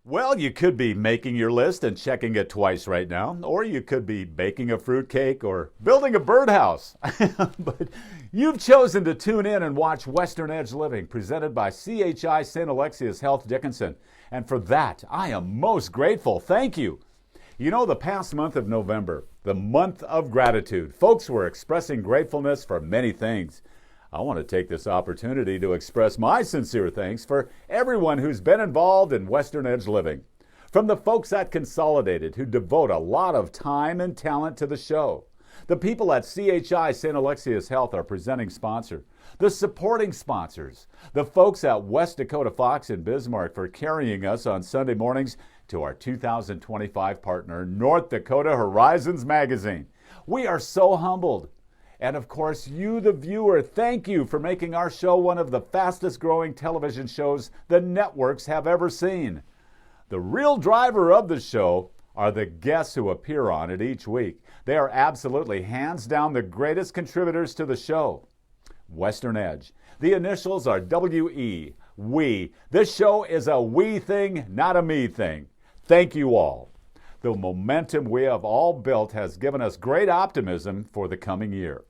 Well, you could be making your list and checking it twice right now, or you could be baking a fruitcake or building a birdhouse. But you've chosen to tune in and watch Western Edge Living, presented by CHI St. Alexius Health Dickinson. And for that, I am most grateful. Thank you. You know, the past month of November, the month of gratitude, folks were expressing gratefulness for many things. I want to take this opportunity to express my sincere thanks for everyone who's been involved in Western Edge Living. From the folks at Consolidated, who devote a lot of time and talent to the show. The people at CHI St. Alexius Health, our presenting sponsor. The supporting sponsors. The folks at West Dakota FOX in Bismarck for carrying us on Sunday mornings, to our 2025 partner, North Dakota Horizons Magazine. We are so humbled. And of course, you, the viewer, thank you for making our show one of the fastest growing television shows the networks have ever seen. The real driver of the show are the guests who appear on it each week. They are absolutely hands down the greatest contributors to the show. Western Edge. The initials are WE, we. This show is a we thing, not a me thing. Thank you all. The momentum we have all built has given us great optimism for the coming year.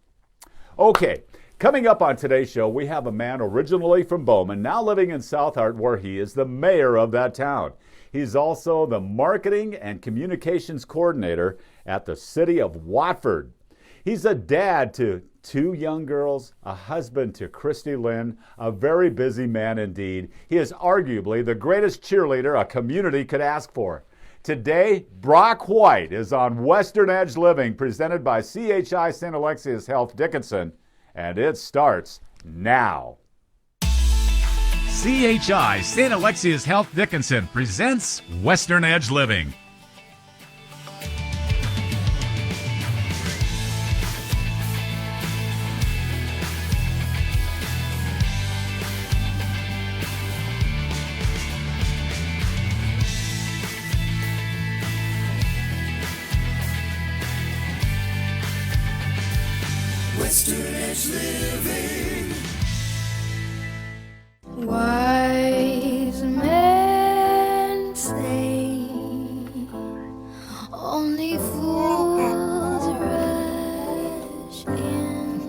Okay, coming up on today's show, we have a man originally from Bowman, now living in South Hart, where he is the mayor of that town. He's also the marketing and communications coordinator at the city of Watford. He's a dad to 2 young girls, a husband to Christy Lynn, a very busy man indeed. He is arguably the greatest cheerleader a community could ask for. Today, Brock White is on Western Edge Living, presented by CHI St. Alexius Health Dickinson, and it starts now. CHI St. Alexius Health Dickinson presents Western Edge Living. Western Edge Living. Wise men say only fools rush in,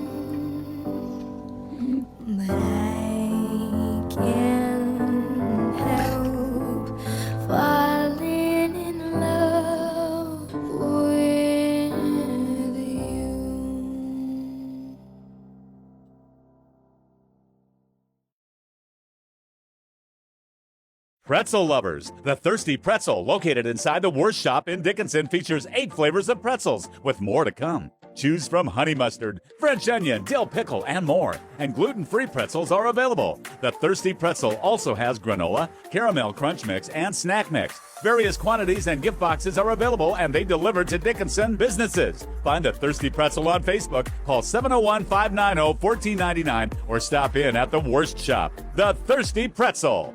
but I can't help falling in love with you. Pretzel lovers. The Thirsty Pretzel, located inside the Wurst shop in Dickinson, features 8 flavors of pretzels, with more to come. Choose from honey mustard, French onion, dill pickle, and more. And gluten-free pretzels are available. The Thirsty Pretzel also has granola, caramel crunch mix, and snack mix. Various quantities and gift boxes are available, and they deliver to Dickinson businesses. Find the Thirsty Pretzel on Facebook, call 701-590-1499, or stop in at the Wurst shop. The Thirsty Pretzel.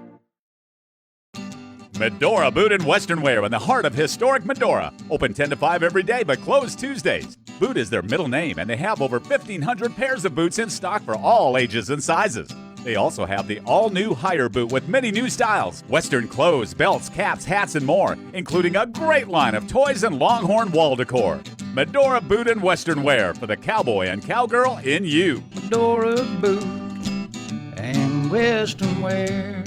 Medora Boot and Western Wear in the heart of historic Medora. Open 10 to 5 every day, but closed Tuesdays. Boot is their middle name, and they have over 1,500 pairs of boots in stock for all ages and sizes. They also have the all-new Higher Boot with many new styles, Western clothes, belts, caps, hats, and more, including a great line of toys and Longhorn wall decor. Medora Boot and Western Wear for the cowboy and cowgirl in you. Medora Boot and Western Wear.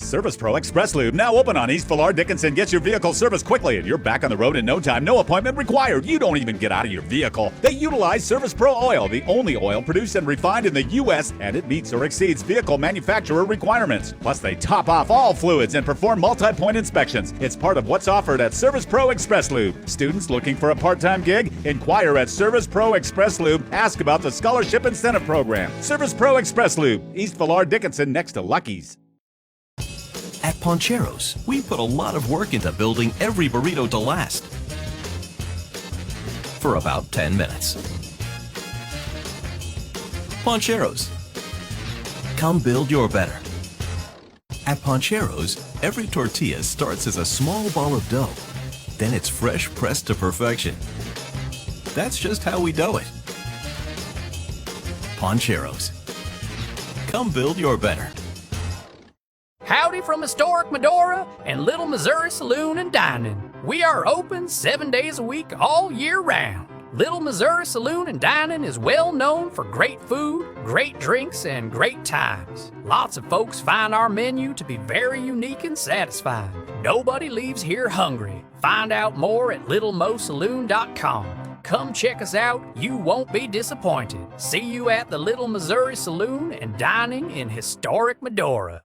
Service Pro Express Lube, now open on East Villar Dickinson. Get your vehicle serviced quickly and you're back on the road in no time. No appointment required. You don't even get out of your vehicle. They utilize Service Pro oil, the only oil produced and refined in the U.S., and it meets or exceeds vehicle manufacturer requirements. Plus, they top off all fluids and perform multi-point inspections. It's part of what's offered at Service Pro Express Lube. Students looking for a part-time gig? Inquire at Service Pro Express Lube. Ask about the Scholarship Incentive Program. Service Pro Express Lube, East Villar Dickinson, next to Lucky's. At Pancheros, we put a lot of work into building every burrito to last for about 10 minutes. Pancheros, come build your better. At Pancheros, every tortilla starts as a small ball of dough. Then it's fresh pressed to perfection. That's just how we do it. Pancheros, come build your better. Howdy, from historic Medora and Little Missouri Saloon and Dining. We are open 7 days a week all year round. Little Missouri Saloon and Dining is well known for great food, great drinks, and great times. Lots of folks find our menu to be very unique and satisfying. Nobody leaves here hungry. Find out more at littlemosaloon.com. Come check us out. You won't be disappointed. See you at the Little Missouri Saloon and Dining in historic Medora.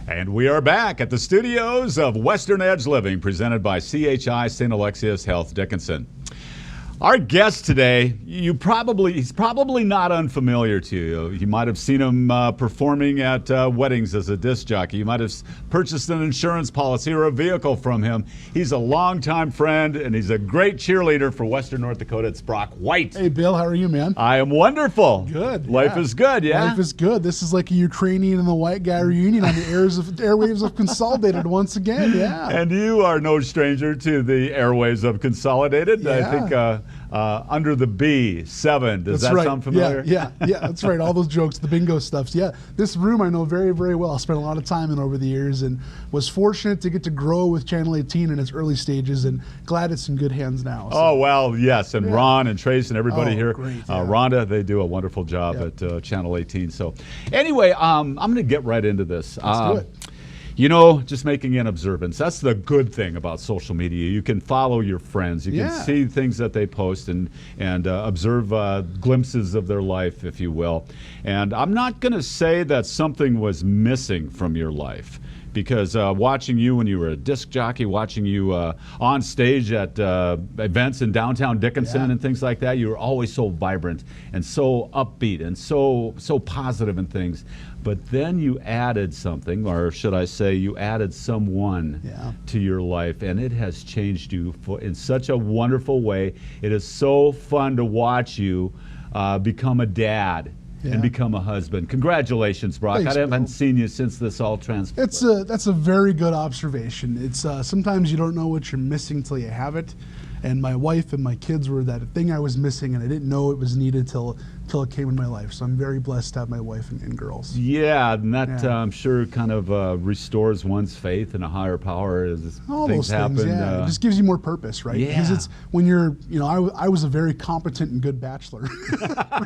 And we are back at the studios of Western Edge Living, presented by CHI St. Alexius Health Dickinson. Our guest today, he's probably not unfamiliar to you. You might have seen him performing at weddings as a disc jockey. You might have purchased an insurance policy or a vehicle from him. He's a longtime friend, and he's a great cheerleader for Western North Dakota. It's Brock White. Hey, Bill, how are you, man? I am wonderful. Good. Life is good, yeah? Life is good. This is like a Ukrainian and the white guy reunion on the airwaves of Consolidated once again, yeah. And you are no stranger to the airwaves of Consolidated. Yeah. I think under the B7. Does that sound familiar? Yeah, that's right. All those jokes, the bingo stuffs. Yeah, this room I know very, very well. I spent a lot of time in over the years and was fortunate to get to grow with Channel 18 in its early stages, and glad it's in good hands now. So. Oh, well, yes. And Ron and Trace and everybody here. Great, Rhonda, they do a wonderful job at Channel 18. So anyway, I'm going to get right into this. Let's do it. You know, just making an observance. That's the good thing about social media. You can follow your friends. You can see things that they post and observe glimpses of their life, if you will. And I'm not going to say that something was missing from your life, because watching you when you were a disc jockey, watching you on stage at events in downtown Dickinson and things like that, you were always so vibrant and so upbeat and so positive and things. But then you added something, or should I say you added someone to your life, and it has changed you in such a wonderful way. It is so fun to watch you become a dad. And become a husband. Congratulations, Brock. Thanks, I haven't Bill. seen you since this all transpired. That's a very good observation. It's sometimes you don't know what you're missing till you have it. And my wife and my kids were that thing I was missing, and I didn't know it was needed till it came in my life. So I'm very blessed to have my wife and girls. Yeah, and that I'm sure kind of restores one's faith in a higher power as All things those happen. things, it just gives you more purpose, right? Because it's when you're, I was a very competent and good bachelor,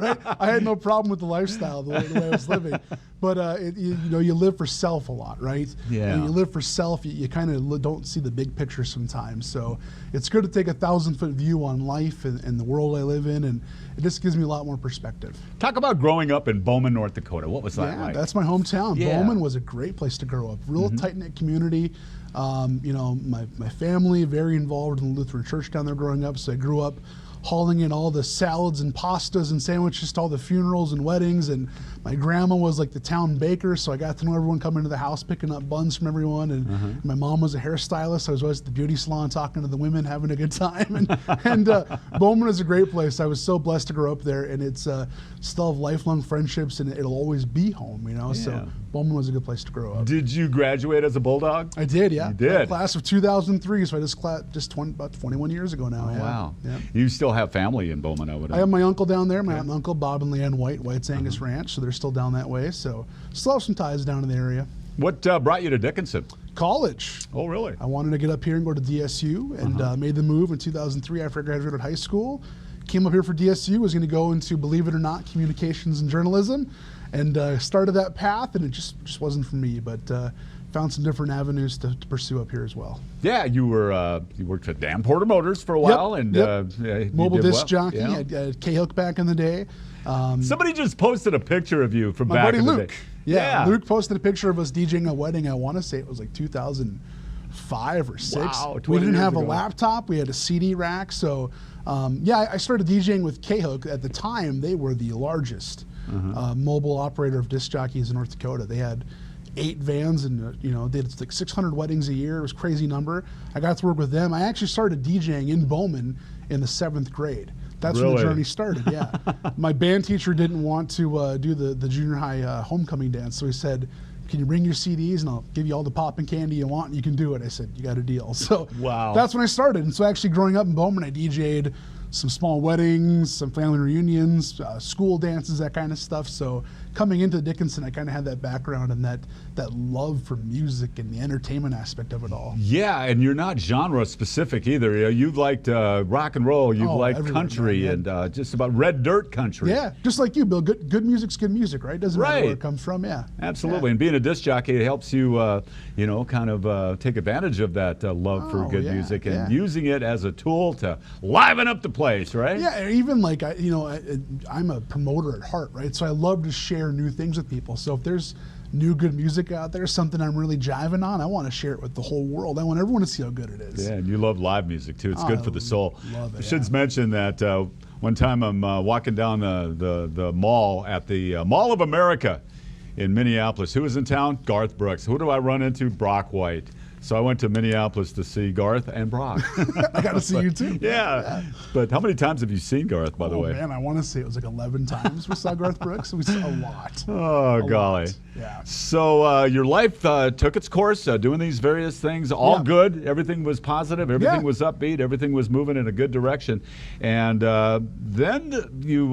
right? I had no problem with the lifestyle, the way I was living. But you live for self a lot, right? Yeah. And you live for self, you kind of don't see the big picture sometimes. So it's good to take a 1,000-foot view on life and the world I live in, and it just gives me a lot more perspective. Talk about growing up in Bowman, North Dakota. What was that like? That's my hometown. Yeah. Bowman was a great place to grow up. Real tight-knit community. My family very involved in the Lutheran church down there growing up, so I grew up hauling in all the salads and pastas and sandwiches to all the funerals and weddings, and my grandma was like the town baker, so I got to know everyone coming to the house, picking up buns from everyone, and my mom was a hairstylist, so I was always at the beauty salon talking to the women, having a good time, and Bowman is a great place. I was so blessed to grow up there, and it's still have lifelong friendships, and it'll always be home, so Bowman was a good place to grow up. Did you graduate as a Bulldog? I did, yeah. You did? Class of 2003, so I about 21 years ago now. Oh, wow. Yeah. You still have family in Bowman, I would I have my uncle down there, my aunt and uncle, Bob and Leanne White, White's Angus Ranch, so they're still down that way. So still have some ties down in the area. What brought you to Dickinson? College. Oh, really? I wanted to get up here and go to DSU, and made the move in 2003 after I graduated high school. Came up here for DSU, was going to go into, believe it or not, communications and journalism, and started that path, and it just wasn't for me, but found some different avenues to pursue up here as well. Yeah, you worked at Dan Porter Motors for a while, and mobile you did disc well. jockey Yeah. at K-Hook back in the day. Somebody just posted a picture of you from My back buddy in the Luke. day. Yeah, Luke posted a picture of us DJing a wedding. I want to say it was like 2005 or 6. Wow, We 20 didn't years have a ago. laptop. We had a CD rack. So, I started DJing with K-Hook. At the time, they were the largest mobile operator of disc jockeys in North Dakota. They had 8 vans, and they had like 600 weddings a year. It was a crazy number. I got to work with them. I actually started DJing in Bowman in the 7th grade. That's when the journey started, yeah. My band teacher didn't want to do the junior high homecoming dance, so he said, can you bring your CDs and I'll give you all the pop and candy you want and you can do it. I said, you got a deal. So that's when I started. And so actually growing up in Bowman, I DJ'd some small weddings, some family reunions, school dances, that kind of stuff. So coming into Dickinson, I kind of had that background and that love for music and the entertainment aspect of it all. Yeah, and you're not genre specific either. You know, you've liked rock and roll, you've liked country, man, and just about red dirt country. Yeah, just like you, Bill. Good music's good music, right? Doesn't matter where it comes from. Yeah, absolutely. And being a disc jockey helps you, kind of take advantage of that love for good music and using it as a tool to liven up the place, right? Yeah, even like I'm a promoter at heart, right? So I love to share new things with people. So if there's new good music out there, something I'm really jiving on, I want to share it with the whole world. I want everyone to see how good it is. Yeah, and you love live music too. It's good for the soul. Love it. I should mention that one time I'm walking down the mall at the Mall of America in Minneapolis. Who was in town? Garth Brooks. Who do I run into? Brock White. So I went to Minneapolis to see Garth and Brock. I got to see you too. Yeah. But how many times have you seen Garth, by the way? Man, I want to say it was like 11 times we saw Garth Brooks. We saw a lot. Oh, golly. Yeah. So your life took its course, doing these various things, all good. Everything was positive. Everything was upbeat. Everything was moving in a good direction. And then you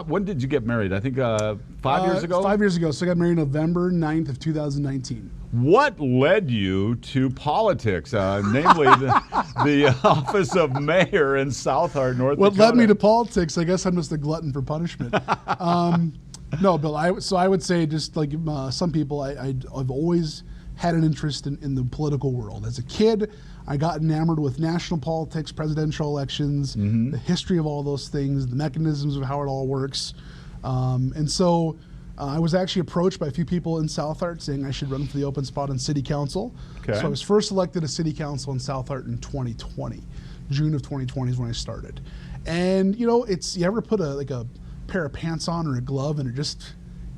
when did you get married? I think 5 years ago? 5 years ago. So I got married November 9th of 2019. What led you to politics, namely the office of mayor in Southard, North Dakota? What led me to politics? I guess I'm just a glutton for punishment. No, Bill, I would say just like some people, I've always had an interest in the political world. As a kid, I got enamored with national politics, presidential elections, the history of all those things, the mechanisms of how it all works. And so I was actually approached by a few people in Southard saying I should run for the open spot on city council. Okay. So I was first elected to city council in Southard in 2020. June of 2020 is when I started. And you ever put a pair of pants on or a glove and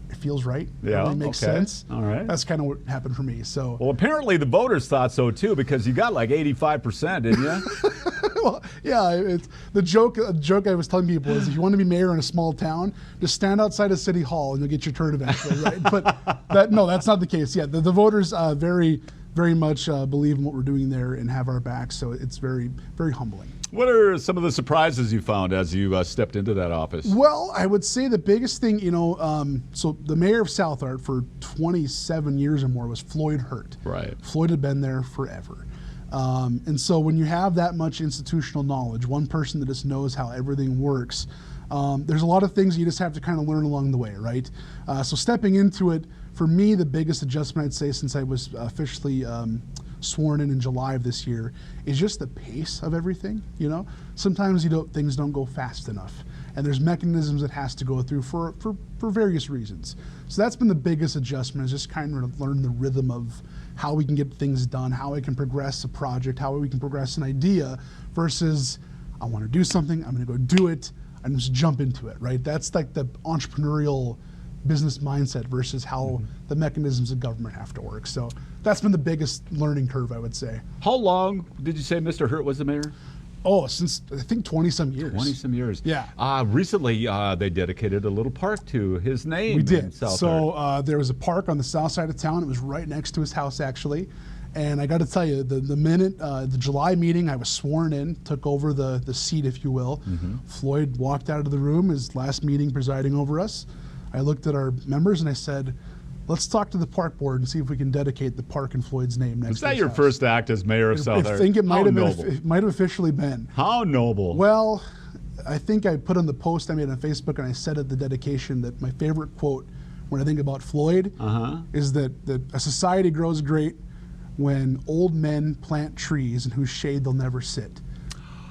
it feels right. Yeah, it really makes sense. All right. That's kind of what happened for me. So well, apparently the voters thought so too, because you got like 85%, didn't you? Well, yeah. It's the joke. A joke I was telling people is, if you want to be mayor in a small town, just stand outside of City Hall and you'll get your turn eventually, right? But that's not the case. Yeah, the voters very, very much believe in what we're doing there and have our back. So it's very, very humbling. What are some of the surprises you found as you stepped into that office? Well, I would say the biggest thing, so the mayor of Southard for 27 years or more was Floyd Hurt. Right. Floyd had been there forever. And so when you have that much institutional knowledge, one person that just knows how everything works, there's a lot of things you just have to kind of learn along the way, right? So stepping into it, for me, the biggest adjustment I'd say since I was officially sworn in July of this year is just the pace of everything. Sometimes things don't go fast enough, and there's mechanisms it has to go through for various reasons. So that's been the biggest adjustment, is just kind of learn the rhythm of how we can get things done, how we can progress a project, how we can progress an idea, versus I want to do something, I'm going to go do it, and just jump into it, right? That's like the entrepreneurial business mindset versus how the mechanisms of government have to work. So that's been the biggest learning curve, I would say. How long did you say Mr. Hurt was the mayor? Oh, since I think 20-some years. 20-some years. Yeah. Recently, they dedicated a little park to his name. We did. So there was a park on the south side of town. It was right next to his house, actually. And I got to tell you, the minute the July meeting, I was sworn in, took over the seat, if you will. Floyd walked out of the room, his last meeting presiding over us. I looked at our members and I said, let's talk to the park board and see if we can dedicate the park in Floyd's name next to his house. Was that your first act as mayor of Southard? I think it might have been. It might have officially been. How noble. Well, I think I put on the post I made on Facebook, and I said at the dedication that my favorite quote when I think about Floyd is that a society grows great when old men plant trees in whose shade they'll never sit.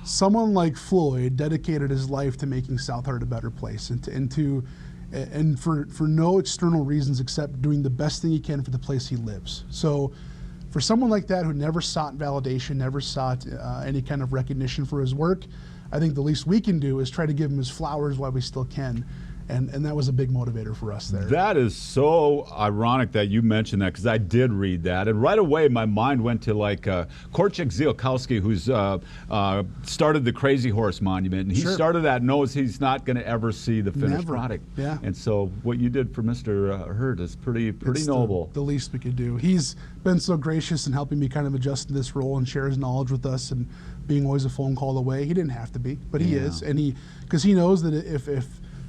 Someone like Floyd dedicated his life to making Southard a better place, and for no external reasons except doing the best thing he can for the place he lives. So for someone like that who never sought validation, never sought any kind of recognition for his work, I think the least we can do is try to give him his flowers while we still can. And that was a big motivator for us there. That is so ironic that you mentioned that, because I did read that. And right away, my mind went to Korchak Ziolkowski, who's started the Crazy Horse Monument. And he started that, knows he's not going to ever see the finished product. Yeah. And so what you did for Mr. Hurt is pretty noble. The least we could do. He's been so gracious in helping me kind of adjust to this role and share his knowledge with us, and being always a phone call away. He didn't have to be, but he is. And because he knows that if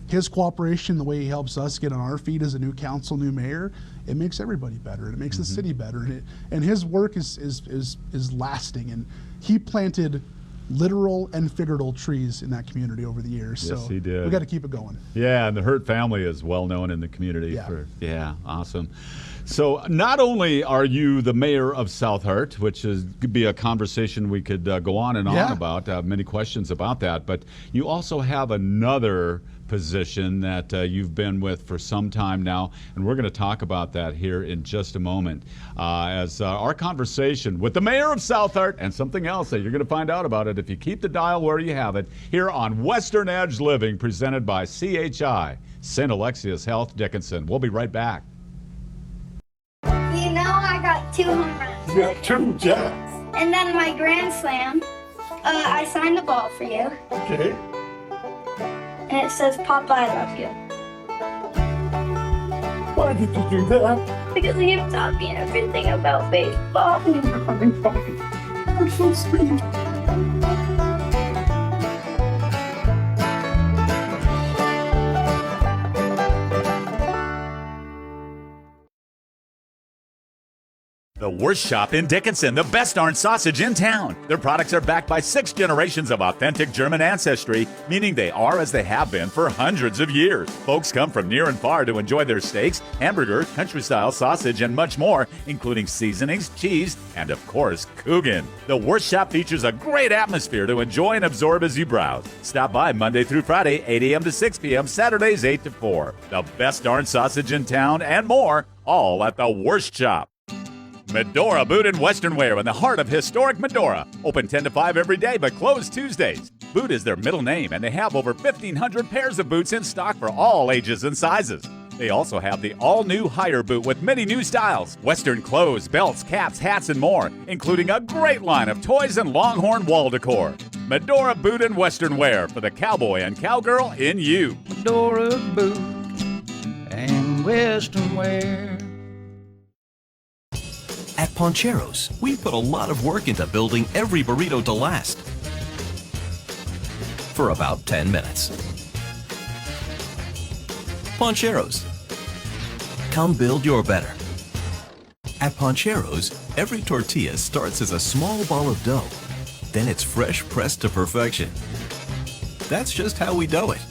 his cooperation, the way he helps us get on our feet as a new council, new mayor, it makes everybody better. It makes the city better, and his work is lasting. And he planted literal and figurative trees in that community over the years. Yes, so he did. we got to keep it going. Yeah, and the Hurt family is well known in the community. Yeah. Awesome. So not only are you the mayor of South Hart, which could be a conversation we could go on and on about, many questions about that, but you also have another position that you've been with for some time now, and we're going to talk about that here in just a moment as our conversation with the mayor of South Hart and something else that you're going to find out about it if you keep the dial where you have it here on Western Edge Living, presented by CHI, St. Alexius Health Dickinson. We'll be right back. You know, I got 2 home runs. You got 2 jacks. And then my grand slam, I signed the ball for you. Okay. And it says, Papa, I love you. Why did you do that? Because you taught me everything about baseball. I'm so sweet. The Wurst Shop in Dickinson, the best darn sausage in town. Their products are backed by 6 generations of authentic German ancestry, meaning they are as they have been for hundreds of years. Folks come from near and far to enjoy their steaks, hamburger, country-style sausage, and much more, including seasonings, cheese, and of course, Coogan. The Wurst Shop features a great atmosphere to enjoy and absorb as you browse. Stop by Monday through Friday, 8 a.m. to 6 p.m., Saturdays 8 to 4. The best darn sausage in town and more, all at the Wurst Shop. Medora Boot and Western Wear in the heart of historic Medora. Open 10 to 5 every day, but closed Tuesdays. Boot is their middle name, and they have over 1,500 pairs of boots in stock for all ages and sizes. They also have the all-new Higher Boot with many new styles, Western clothes, belts, caps, hats, and more, including a great line of toys and Longhorn wall decor. Medora Boot and Western Wear for the cowboy and cowgirl in you. Medora boot and Western wear. At Pancheros, we put a lot of work into building every burrito to last for about 10 minutes. Pancheros, come build your better. At Pancheros, every tortilla starts as a small ball of dough. Then it's fresh pressed to perfection. That's just how we do it.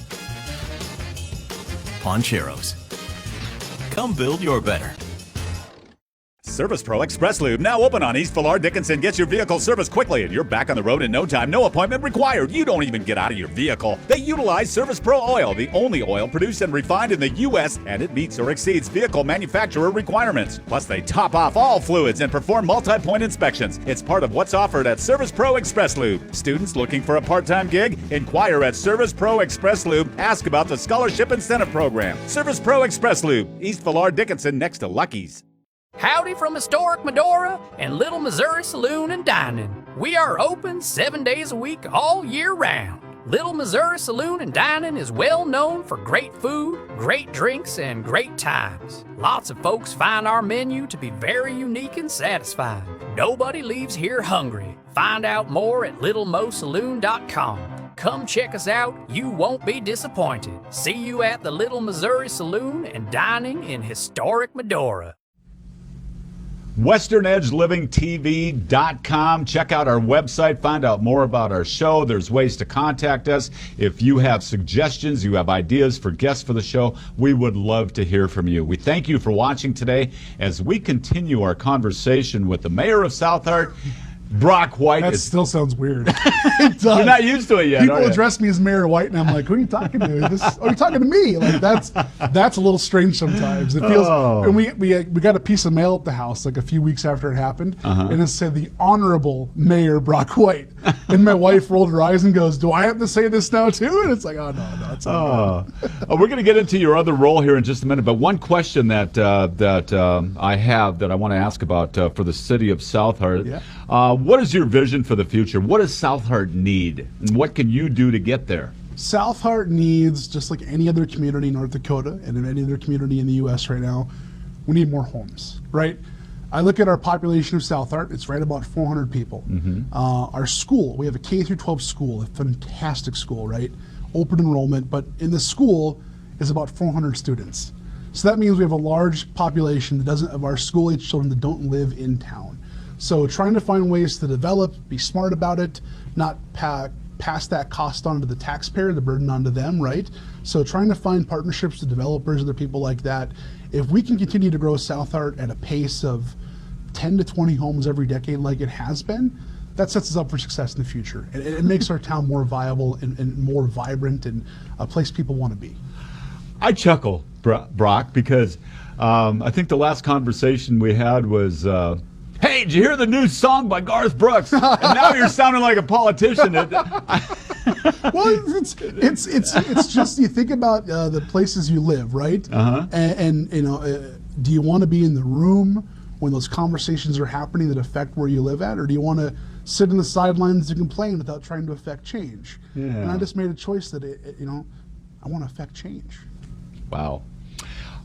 Pancheros, come build your better. Service Pro Express Lube, now open on East Villar Dickinson. Gets your vehicle serviced quickly and you're back on the road in no time. No appointment required. You don't even get out of your vehicle. They utilize Service Pro oil, the only oil produced and refined in the U.S., and it meets or exceeds vehicle manufacturer requirements. Plus, they top off all fluids and perform multi-point inspections. It's part of what's offered at Service Pro Express Lube. Students looking for a part-time gig? Inquire at Service Pro Express Lube. Ask about the Scholarship Incentive Program. Service Pro Express Lube, East Villar Dickinson, next to Lucky's. Howdy from historic Medora and Little Missouri Saloon and Dining. We are open 7 days a week all year round. Little Missouri Saloon and Dining is well known for great food, great drinks, and great times. Lots of folks find our menu to be very unique and satisfying. Nobody leaves here hungry. Find out more at littlemosaloon.com. Come check us out. You won't be disappointed. See you at the Little Missouri Saloon and Dining in historic Medora. WesternEdgeLivingTV.com. Check out our website. Find out more about our show. There's ways to contact us. If you have suggestions, you have ideas for guests for the show, we would love to hear from you. We thank you for watching today as we continue our conversation with the mayor of South Hart, Brock White. That still sounds weird. It does. You're not used to it yet. People address me as Mayor White, and I'm like, "Who are you talking to? Are you talking to me?" Like that's a little strange sometimes. It feels. And we got a piece of mail at the house like a few weeks after it happened, and it said the Honorable Mayor Brock White. And my wife rolled her eyes and goes, "Do I have to say this now too?" And it's like, "Oh no, it's all We're going to get into your other role here in just a minute, but one question that I have that I want to ask about for the city of South Hart. Yeah. What is your vision for the future? What does South Hart need, and what can you do to get there? South Hart needs, just like any other community in North Dakota and in any other community in the U.S. right now, we need more homes, right? I look at our population of South Hart, it's right about 400 people. Our school, we have a K through 12 school, a fantastic school, right? Open enrollment, but in the school, is about 400 students. So that means we have a large population of our school-age children that don't live in town. So trying to find ways to develop, be smart about it, not pass that cost on to the taxpayer, the burden onto them, right? So trying to find partnerships with developers, other people like that. If we can continue to grow South Art at a pace of 10 to 20 homes every decade like it has been, that sets us up for success in the future. It makes our town more viable and more vibrant and a place people want to be. I chuckle, Brock, because I think the last conversation we had was, hey, did you hear the new song by Garth Brooks? And now you're sounding like a politician. Well, it's just, you think about the places you live, right? And you know, do you want to be in the room when those conversations are happening that affect where you live at, or do you want to sit in the sidelines and complain without trying to affect change? Yeah. And I just made a choice that I want to affect change. Wow.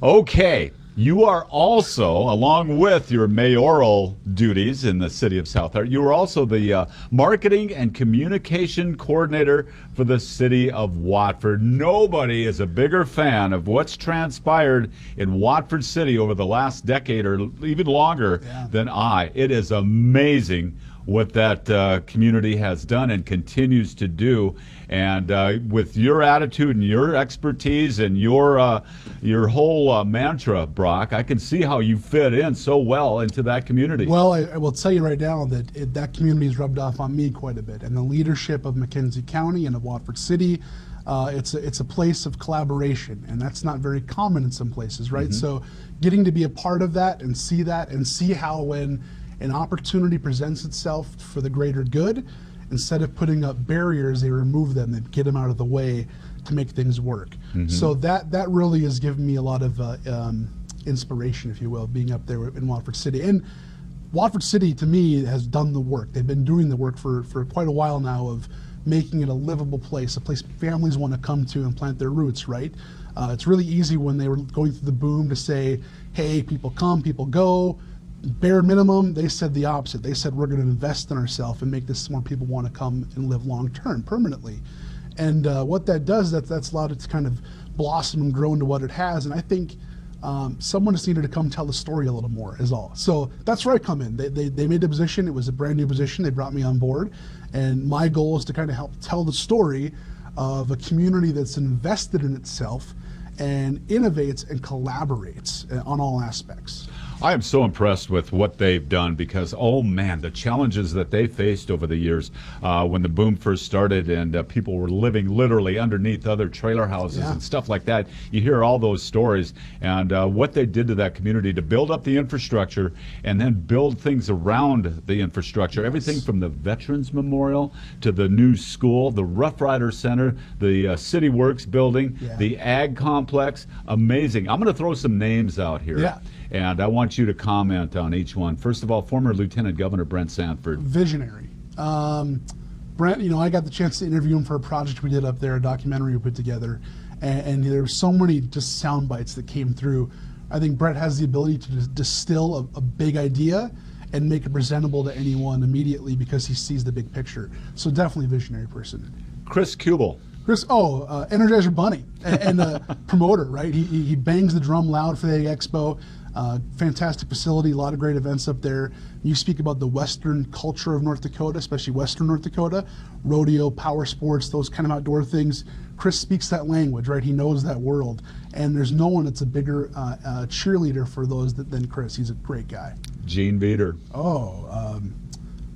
Okay. You are also, along with your mayoral duties in the city of South Art, you are also the marketing and communication coordinator for the city of Watford. Nobody is a bigger fan of what's transpired in Watford City over the last decade or even longer than I. It is amazing what that community has done and continues to do. And with your attitude and your expertise and your whole mantra, Brock, I can see how you fit in so well into that community. Well, I will tell you right now that that community has rubbed off on me quite a bit. And the leadership of McKenzie County and of Watford City, it's a place of collaboration, and that's not very common in some places, right? So getting to be a part of that and see how when an opportunity presents itself for the greater good, instead of putting up barriers, they remove them and get them out of the way to make things work. So that really has given me a lot of inspiration, if you will, being up there in Watford City. And Watford City, to me, has done the work. They've been doing the work for quite a while now of making it a livable place, a place families want to come to and plant their roots, right? It's really easy when they were going through the boom to say, hey, people come, people go. Bare minimum, they said the opposite. They said we're going to invest in ourselves and make this more people want to come and live long term, permanently. And what that does, that's allowed it to kind of blossom and grow into what it has. And I think someone just needed to come tell the story a little more, is all. So that's where I come in. They made the position. It was a brand new position. They brought me on board. And my goal is to kind of help tell the story of a community that's invested in itself and innovates and collaborates on all aspects. I am so impressed with what they've done because, oh man, the challenges that they faced over the years when the boom first started and people were living literally underneath other trailer houses and stuff like that. You hear all those stories and what they did to that community to build up the infrastructure and then build things around the infrastructure. Everything from the Veterans Memorial to the new school, the Rough Rider Center, the City Works building, the Ag Complex. Amazing. I'm going to throw some names out here. And I want you to comment on each one. First of all, former Lieutenant Governor Brent Sanford. Visionary. Brent, I got the chance to interview him for a project we did up there, a documentary we put together. And there were so many just sound bites that came through. I think Brent has the ability to distill a big idea and make it presentable to anyone immediately because he sees the big picture. So definitely a visionary person. Chris Kubel. Energizer Bunny and promoter, right? He bangs the drum loud for the Expo. Fantastic facility, a lot of great events up there. You speak about the Western culture of North Dakota, especially Western North Dakota, rodeo, power sports, those kind of outdoor things. Chris speaks that language, right? He knows that world. And there's no one that's a bigger cheerleader for those than Chris. He's a great guy. Gene Beater. Boy,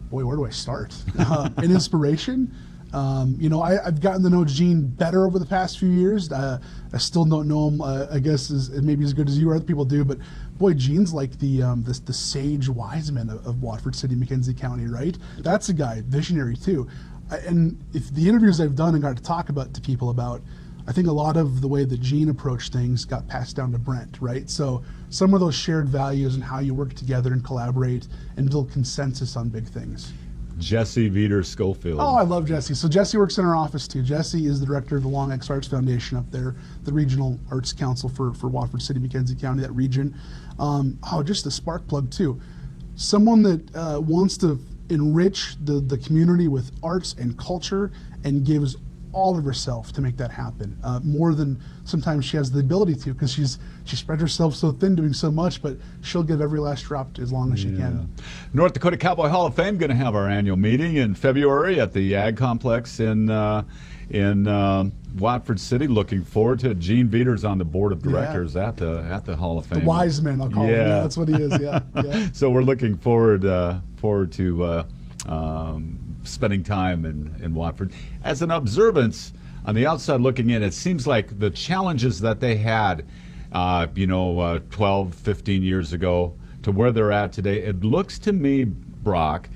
where do I start? An inspiration. I've gotten to know Gene better over the past few years. I still don't know him, I guess, maybe as good as you or other people do. But boy, Gene's like the sage wise man of Watford City, McKenzie County, right? That's a guy, visionary too. And if the interviews I've done and got to talk to people about, I think a lot of the way that Gene approached things got passed down to Brent, right? So some of those shared values and how you work together and collaborate and build consensus on big things. Jesse Veter Schofield. Oh, I love Jesse. So Jesse works in our office too. Jesse is the director of the Long X Arts Foundation up there, the regional arts council for Watford City, McKenzie County, that region. Just a spark plug too. Someone that wants to enrich the community with arts and culture and gives all of herself to make that happen, more than sometimes she has the ability to, because she spread herself so thin doing so much, but she'll give every last drop as long as she can. North Dakota Cowboy Hall of Fame going to have our annual meeting in February at the Ag Complex in Watford City. Looking forward to it. Gene Veter's on the board of directors at the Hall of Fame. The wise man, I'll call him. Yeah, that's what he is. Yeah. So we're looking forward to spending time in Watford. As an observance, on the outside looking in, it seems like the challenges that they had, 12, 15 years ago to where they're at today, it looks to me, Brock,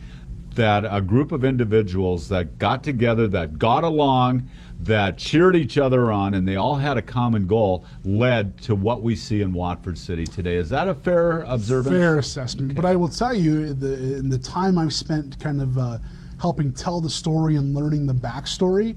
that a group of individuals that got together, that got along, that cheered each other on, and they all had a common goal, led to what we see in Watford City today. Is that a fair observance? Fair assessment. Okay. But I will tell you, in the time I've spent kind of helping tell the story and learning the backstory,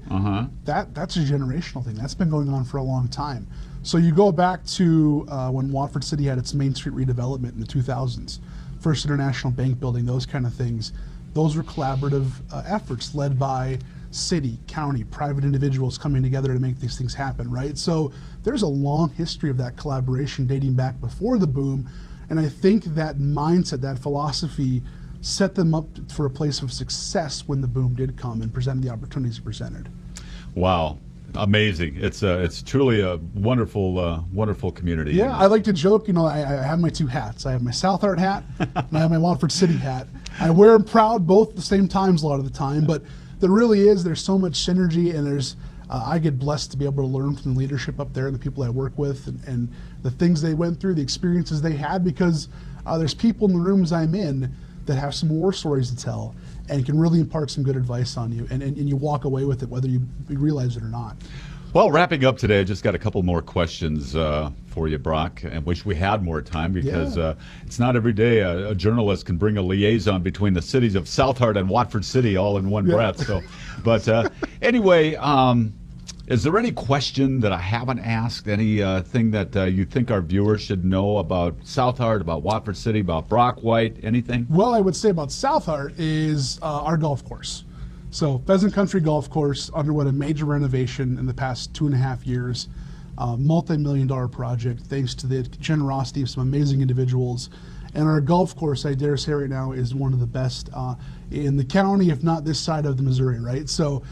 that's a generational thing. That's been going on for a long time. So you go back to when Watford City had its Main Street redevelopment in the 2000s, First International Bank building, those kind of things. Those were collaborative efforts led by city, county, private individuals coming together to make these things happen, right? So there's a long history of that collaboration dating back before the boom, and I think that mindset, that philosophy, set them up for a place of success when the boom did come and presented the opportunities it presented. Wow. Amazing. It's truly a wonderful wonderful community. Yeah, I like to joke, I have my two hats. I have my Southart hat and I have my Watford City hat. I wear them proud both at the same times a lot of the time, but there's so much synergy, and I get blessed to be able to learn from the leadership up there and the people I work with and the things they went through, the experiences they had, because there's people in the rooms I'm in that have some war stories to tell and can really impart some good advice on you, and you walk away with it whether you realize it or not. Well, wrapping up today, I just got a couple more questions for you, Brock, and wish we had more time, because it's not every day a journalist can bring a liaison between the cities of Southart and Watford City all in one breath. So, but anyway, is there any question that I haven't asked? Anything that you think our viewers should know about Southart, about Watford City, about Brock White, anything? Well, I would say about Southart is our golf course. So Pheasant Country Golf Course underwent a major renovation in the past 2.5 years. Multi-million-dollar project thanks to the generosity of some amazing individuals. And our golf course, I dare say right now, is one of the best in the county, if not this side of the Missouri, right? So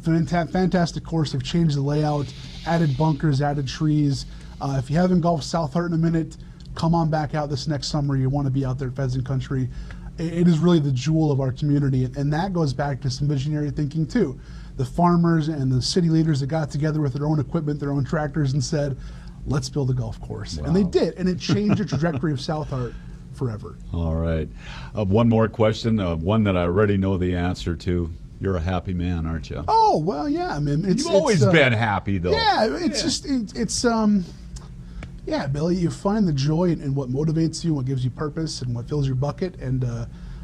fantastic course. They've changed the layout, added bunkers, added trees. If you haven't golfed Southart in a minute, come on back out this next summer. You want to be out there at Pheasant Country. It is really the jewel of our community, and that goes back to some visionary thinking too. The farmers and the city leaders that got together with their own equipment, their own tractors, and said, let's build a golf course. Wow. And they did, and it changed the trajectory of Southart forever. All right. One more question, one that I already know the answer to. You're a happy man, aren't you? Oh, well, yeah. I mean, you've always been happy, though. Yeah, yeah, Billy, you find the joy in what motivates you, what gives you purpose, and what fills your bucket, and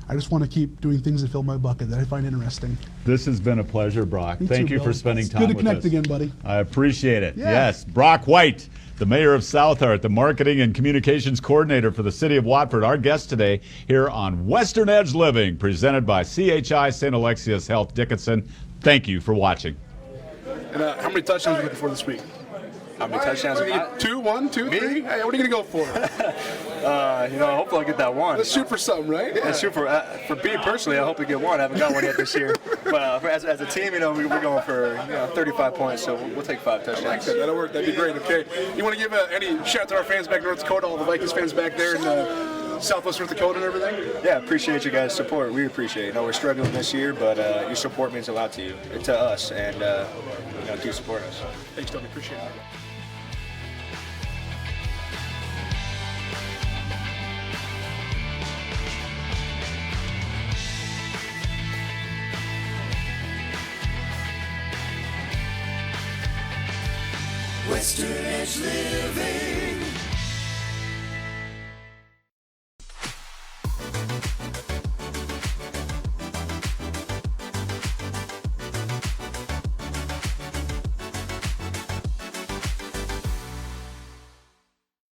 I just want to keep doing things that fill my bucket that I find interesting. This has been a pleasure, Brock. Thank you for spending time with us. Good to connect again, buddy. I appreciate it. Yeah. Yes, Brock White, the mayor of Southart, the marketing and communications coordinator for the city of Watford, our guest today here on Western Edge Living, presented by CHI St. Alexius Health Dickinson. Thank you for watching. And how many touchdowns are you looking for this week? How many touchdowns? 2, 1, 2, 3? Hey, what are you going to go for? Hopefully I'll get that one. Let's shoot for something, right? Yeah. Let's shoot for me personally, I hope to get one. I haven't got one yet this year. But as a team, we're going for 35 points, so we'll take 5 touchdowns. Like that. That'll work. That'd be great. Okay. You want to give any shout out to our fans back in North Dakota, all the Vikings fans back there in Southwest North Dakota and everything? Yeah, appreciate you guys' support. We appreciate it. We're struggling this year, but your support means a lot to you, to us, and do support us. Thanks, Tony. Appreciate it. Western Edge Living.